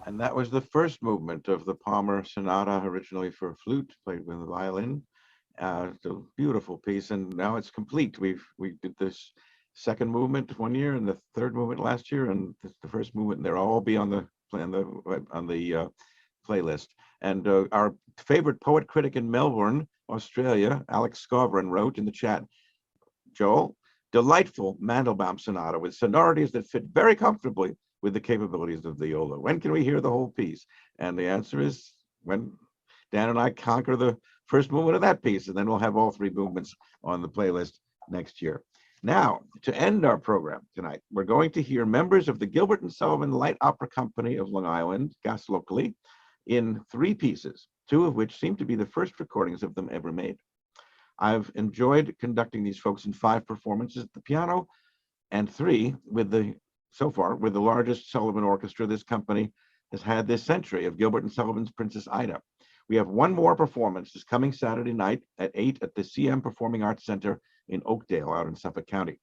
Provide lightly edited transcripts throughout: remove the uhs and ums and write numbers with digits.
And that was the first movement of the Palmer Sonata, originally for flute, played with the violin. It's a beautiful piece, and now it's complete. We did this second movement one year, and the third movement last year, and the first movement. They'll all be on the playlist. And our favorite poet critic in Melbourne, Australia, Alex Scovran, wrote in the chat, Joel, delightful Mandelbaum sonata with sonorities that fit very comfortably with the capabilities of the viola. When can we hear the whole piece? And the answer is when Dan and I conquer the first movement of that piece, and then we'll have all three movements on the playlist next year. Now, to end our program tonight, we're going to hear members of the Gilbert and Sullivan Light Opera Company of Long Island, GaSLOCoLI, in three pieces, two of which seem to be the first recordings of them ever made. I've enjoyed conducting these folks in 5 performances at the piano and 3 so far with the largest Sullivan orchestra this company has had this century, of Gilbert and Sullivan's Princess Ida. We have one more performance this coming Saturday night at 8 at the CM Performing Arts Center in Oakdale, out in Suffolk County.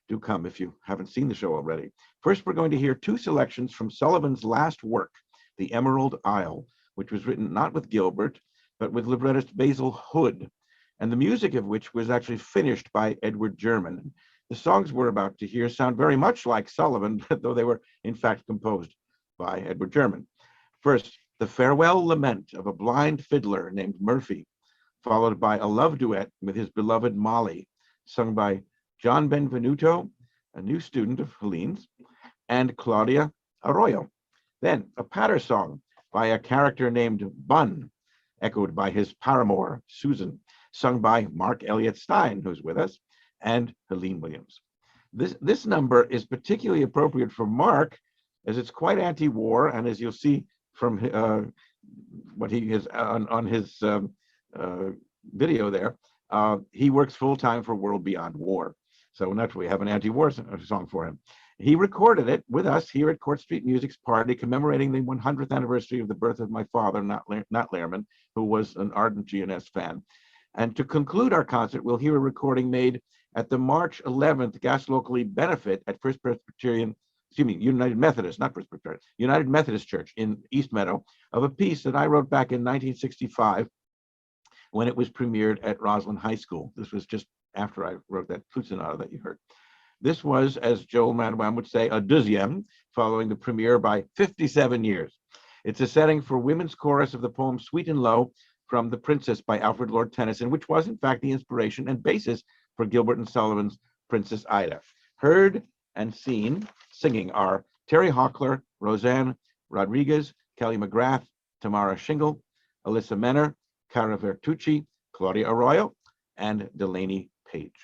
Do come if you haven't seen the show already. First, we're going to hear 2 selections from Sullivan's last work, The Emerald Isle, which was written not with Gilbert, but with librettist Basil Hood, and the music of which was actually finished by Edward German. The songs we're about to hear sound very much like Sullivan, though they were in fact composed by Edward German. First, the farewell lament of a blind fiddler named Murphy, followed by a love duet with his beloved Molly, sung by John Benvenuto, a new student of Helene's, and Claudia Arroyo. Then a patter song by a character named Bun, echoed by his paramour, Susan, sung by Mark Elliott Stein, who's with us, and Helene Williams. This number is particularly appropriate for Mark, as it's quite anti-war, and as you'll see from what he is on his video there, he works full-time for World Beyond War. So naturally, we have an anti-war song for him. He recorded it with us here at Court Street Music's party commemorating the 100th anniversary of the birth of my father, not Lehrman, who was an ardent GNS fan. And to conclude our concert, we'll hear a recording made at the March 11th GaSLOCoLI benefit at United Methodist, not Presbyterian, United Methodist Church in East Meadow, of a piece that I wrote back in 1965 when it was premiered at Roslyn High School. This was just after I wrote that flute sonata that you heard. This was, as Joel Mandelbaum would say, a deuxième, following the premiere by 57 years. It's a setting for women's chorus of the poem Sweet and Low from The Princess by Alfred Lord Tennyson, which was in fact the inspiration and basis for Gilbert and Sullivan's Princess Ida. Heard and seen singing are Terry Hockler, Roseanne Rodriguez, Kelly McGrath, Tamara Shingle, Alyssa Menner, Cara Vertucci, Claudia Arroyo, and Delaney Page.